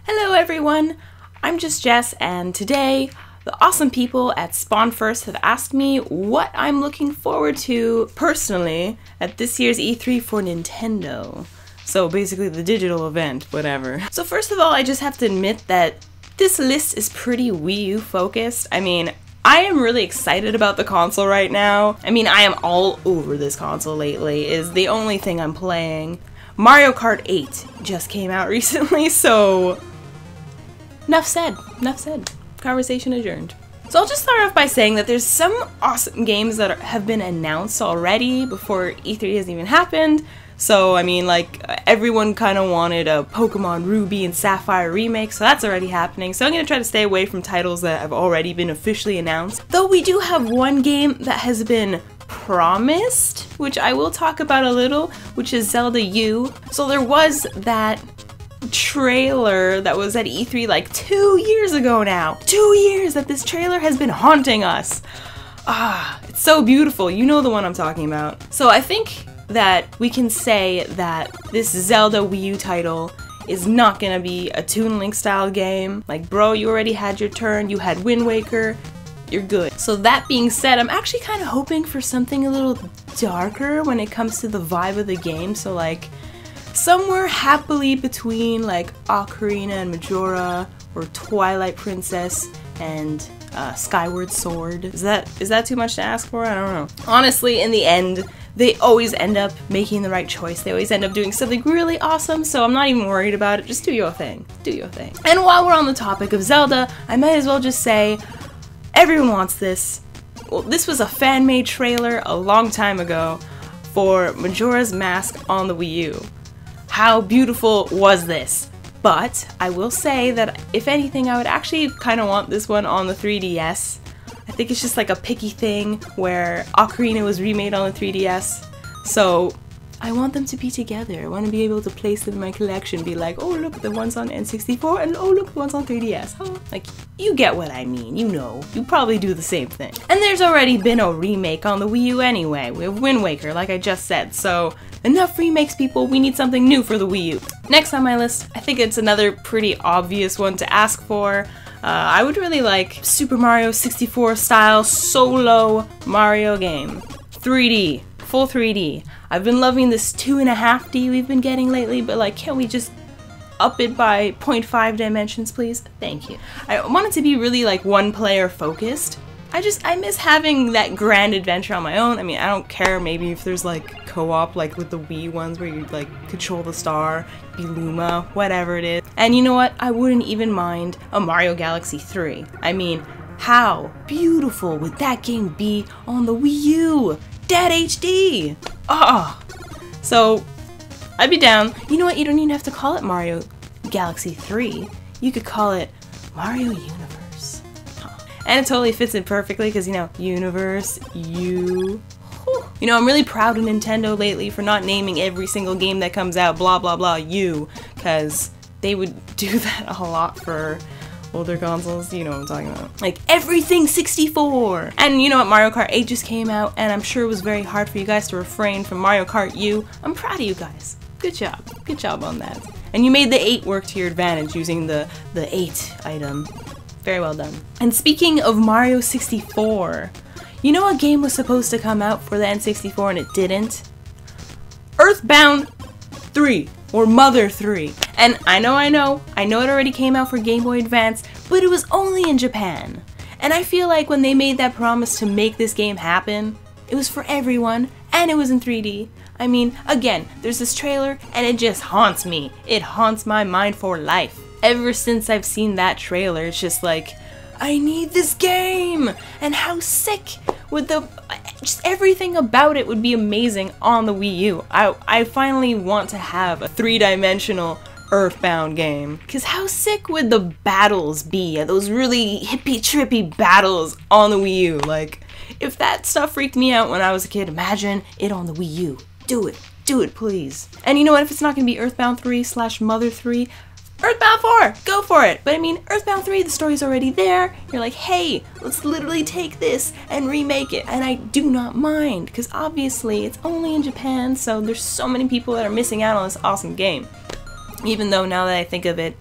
Hello everyone, I'm just Jess, and today the awesome people at SpawnFirst have asked me what I'm looking forward to personally at this year's E3 for Nintendo. So basically the digital event, whatever. So first of all, I just have to admit that this list is pretty Wii U focused. I mean, I am really excited about the console right now. I mean, I am all over this console lately, is the only thing I'm playing. Mario Kart 8 just came out recently, so enough said. Conversation adjourned. So I'll just start off by saying that there's some awesome games that have been announced already before E3 has even happened. So, I mean, like, everyone kind of wanted a Pokemon Ruby and Sapphire remake, so that's already happening. So I'm going to try to stay away from titles that have already been officially announced. Though we do have one game that has been promised, which I will talk about a little, which is Zelda U. So there was that trailer that was at E3 like 2 years ago now. 2 years that this trailer has been haunting us. It's so beautiful. You know the one I'm talking about. So I think that we can say that this Zelda Wii U title is not gonna be a Toon Link style game. Like, bro, you already had your turn, you had Wind Waker, you're good. So that being said, I'm actually kind of hoping for something a little darker when it comes to the vibe of the game. So like, somewhere happily between like Ocarina and Majora, or Twilight Princess and Skyward Sword. Is that too much to ask for? I don't know. Honestly, in the end, they always end up making the right choice. They always end up doing something really awesome, so I'm not even worried about it. Just do your thing. Do your thing. And while we're on the topic of Zelda, I might as well just say, everyone wants this. Well, this was a fan-made trailer a long time ago for Majora's Mask on the Wii U. How beautiful was this? But I will say that if anything, I would actually kind of want this one on the 3DS. I think it's just like a picky thing where Ocarina was remade on the 3DS. So I want them to be together. I want to be able to place them in my collection, be like, oh look, the one's on N64 and oh look, the one's on 3DS. Oh, like, you get what I mean, you know. You probably do the same thing. And there's already been a remake on the Wii U anyway. We have Wind Waker, like I just said. So enough remakes, people. We need something new for the Wii U. Next on my list, I think it's another pretty obvious one to ask for. I would really like Super Mario 64 style solo Mario game. 3D, full 3D. I've been loving this 2.5D we've been getting lately, but like, can't we just up it by 0.5 dimensions, please? Thank you. I want it to be really like one player focused. I miss having that grand adventure on my own. I mean, I don't care maybe if there's like co-op, like with the Wii ones where you like control the star, be Luma, whatever it is. And you know what? I wouldn't even mind a Mario Galaxy 3. I mean, how beautiful would that game be on the Wii U? Dead HD! So I'd be down. You know what? You don't even have to call it Mario Galaxy 3. You could call it Mario Universe. And it totally fits in perfectly because, you know, Universe, You know, I'm really proud of Nintendo lately for not naming every single game that comes out blah blah blah U, because they would do that a lot for older consoles, you know what I'm talking about. Like, everything 64! And you know what, Mario Kart 8 just came out, and I'm sure it was very hard for you guys to refrain from Mario Kart U. I'm proud of you guys. Good job. Good job on that. And you made the 8 work to your advantage using the 8 item. Very well done. And speaking of Mario 64, you know a game was supposed to come out for the N64 and it didn't? Earthbound 3, or Mother 3. And I know it already came out for Game Boy Advance, but it was only in Japan. And I feel like when they made that promise to make this game happen, it was for everyone, and it was in 3D. I mean, again, there's this trailer, and it just haunts me. It haunts my mind for life. Ever since I've seen that trailer, it's just like, I need this game! And how sick would just everything about it would be amazing on the Wii U. I finally want to have a 3-dimensional Earthbound game. Because how sick would the battles be? Those really hippie-trippy battles on the Wii U. Like, if that stuff freaked me out when I was a kid, imagine it on the Wii U. Do it. Do it, please. And you know what? If it's not going to be Earthbound 3/Mother 3, Earthbound 4! Go for it! But I mean, Earthbound 3, the story's already there. You're like, hey, let's literally take this and remake it. And I do not mind, because obviously it's only in Japan, so there's so many people that are missing out on this awesome game. Even though now that I think of it,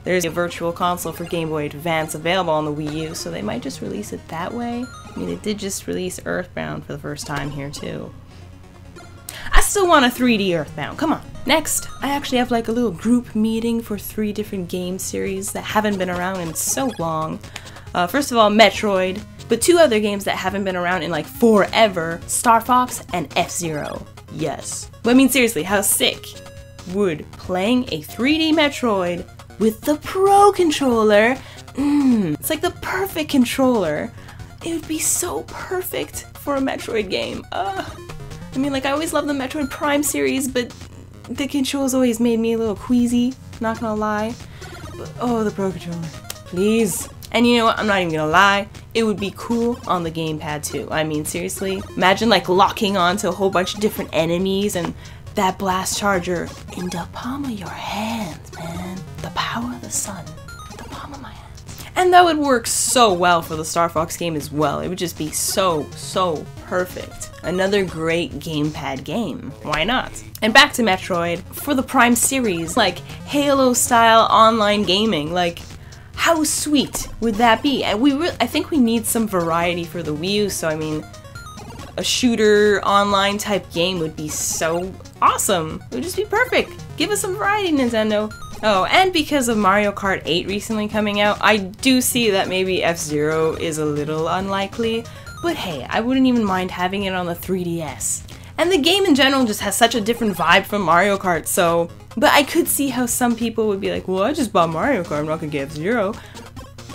there's a virtual console for Game Boy Advance available on the Wii U, so they might just release it that way. I mean, they did just release Earthbound for the first time here too. I still want a 3D Earthbound, come on. Next, I actually have like a little group meeting for 3 different game series that haven't been around in so long. First of all, Metroid, but 2 other games that haven't been around in like forever, Star Fox and F-Zero. Yes. But I mean seriously, how sick would playing a 3D Metroid with the Pro Controller? It's like the perfect controller. It would be so perfect for a Metroid game. I mean, like, I always loved the Metroid Prime series, but the controls always made me a little queasy, not gonna lie. But, oh, the Pro Controller, please. And you know what, I'm not even gonna lie, it would be cool on the gamepad too. I mean, seriously, imagine like locking onto a whole bunch of different enemies and that blast charger in the palm of your hands, man. The power of the sun, the palm of my hands. And that would work so well for the Star Fox game as well. It would just be so perfect. Another great gamepad game. Why not? And back to Metroid, for the Prime series, like Halo-style online gaming, like how sweet would that be? And I think we need some variety for the Wii U, so I mean, a shooter online type game would be so awesome. It would just be perfect. Give us some variety, Nintendo. Oh, and because of Mario Kart 8 recently coming out, I do see that maybe F-Zero is a little unlikely, but hey, I wouldn't even mind having it on the 3DS. And the game in general just has such a different vibe from Mario Kart, so... But I could see how some people would be like, well, I just bought Mario Kart, I'm not gonna get F-Zero.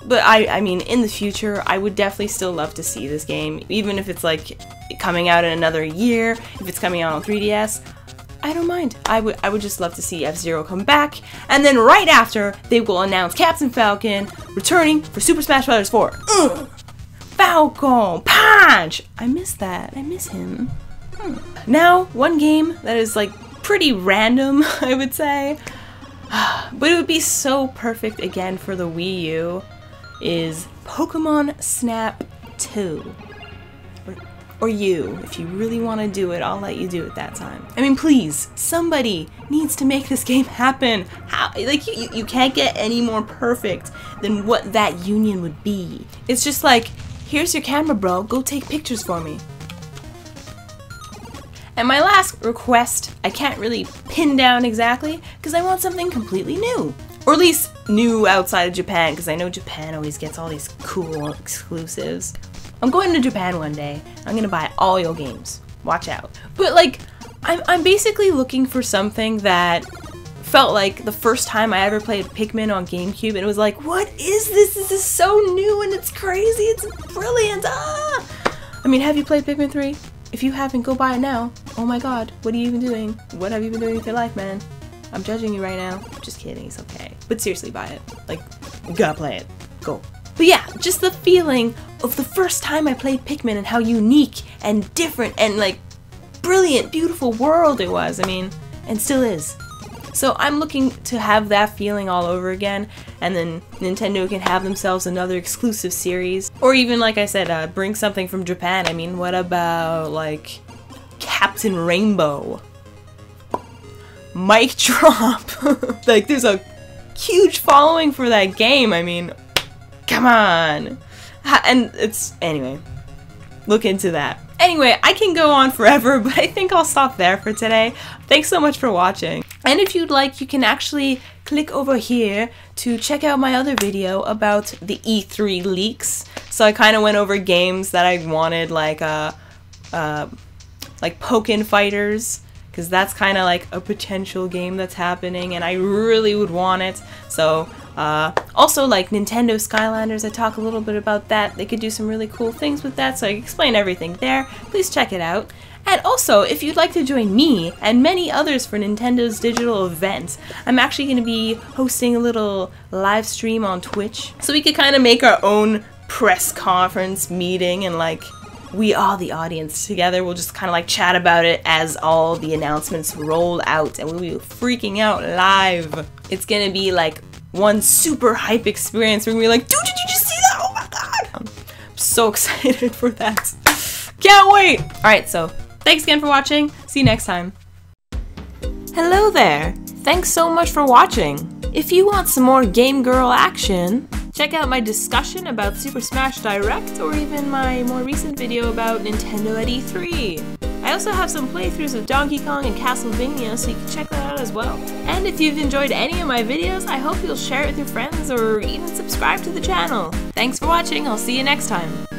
But I mean, in the future, I would definitely still love to see this game, even if it's like coming out in another year, if it's coming out on 3DS. I don't mind. I would just love to see F-Zero come back, and then right after, they will announce Captain Falcon returning for Super Smash Bros. 4. Falcon Punch! I miss that. I miss him. Now, one game that is like pretty random, I would say, but it would be so perfect again for the Wii U, is Pokemon Snap 2. Or you, if you really want to do it, I'll let you do it that time. I mean, please, somebody needs to make this game happen. How? Like, you can't get any more perfect than what that union would be. It's just like, here's your camera, bro, go take pictures for me. And my last request, I can't really pin down exactly, because I want something completely new. Or at least new outside of Japan, because I know Japan always gets all these cool exclusives. I'm going to Japan one day. I'm gonna buy all your games. Watch out. But like, I'm basically looking for something that felt like the first time I ever played Pikmin on GameCube, and it was like, what is this? This is so new and it's crazy. It's brilliant. Ah! I mean, have you played Pikmin 3? If you haven't, go buy it now. Oh my god, what are you even doing? What have you been doing with your life, man? I'm judging you right now. Just kidding, it's okay. But seriously, buy it. Like, you gotta play it. Go. But yeah, just the feeling of the first time I played Pikmin and how unique and different and like brilliant, beautiful world it was. I mean, and still is. So I'm looking to have that feeling all over again, and then Nintendo can have themselves another exclusive series. Or even, like I said, bring something from Japan. I mean, what about like Captain Rainbow? Mic drop. Like, there's a huge following for that game. I mean, come on. And it's, anyway, look into that. Anyway, I can go on forever, but I think I'll stop there for today. Thanks so much for watching. And if you'd like, you can actually click over here to check out my other video about the E3 leaks. So I kind of went over games that I wanted, like Pokken Fighters, because that's kind of like a potential game that's happening, and I really would want it. So also like Nintendo Skylanders, I talk a little bit about that. They could do some really cool things with that, so I explain everything there. Please check it out. And also, if you'd like to join me and many others for Nintendo's digital event, I'm actually going to be hosting a little live stream on Twitch, so we could kind of make our own press conference meeting, and like we all the audience together, we'll just kind of like chat about it as all the announcements roll out, and we'll be freaking out live. It's going to be like one super hype experience. We're going to be like, dude, did you just see that? Oh my god! I'm so excited for that. Can't wait! Alright, so thanks again for watching. See you next time. Hello there! Thanks so much for watching. If you want some more Game Girl action, check out my discussion about Super Smash Direct or even my more recent video about Nintendo at E3. I also have some playthroughs of Donkey Kong and Castlevania, so you can check that out as well. And if you've enjoyed any of my videos, I hope you'll share it with your friends or even subscribe to the channel. Thanks for watching, I'll see you next time.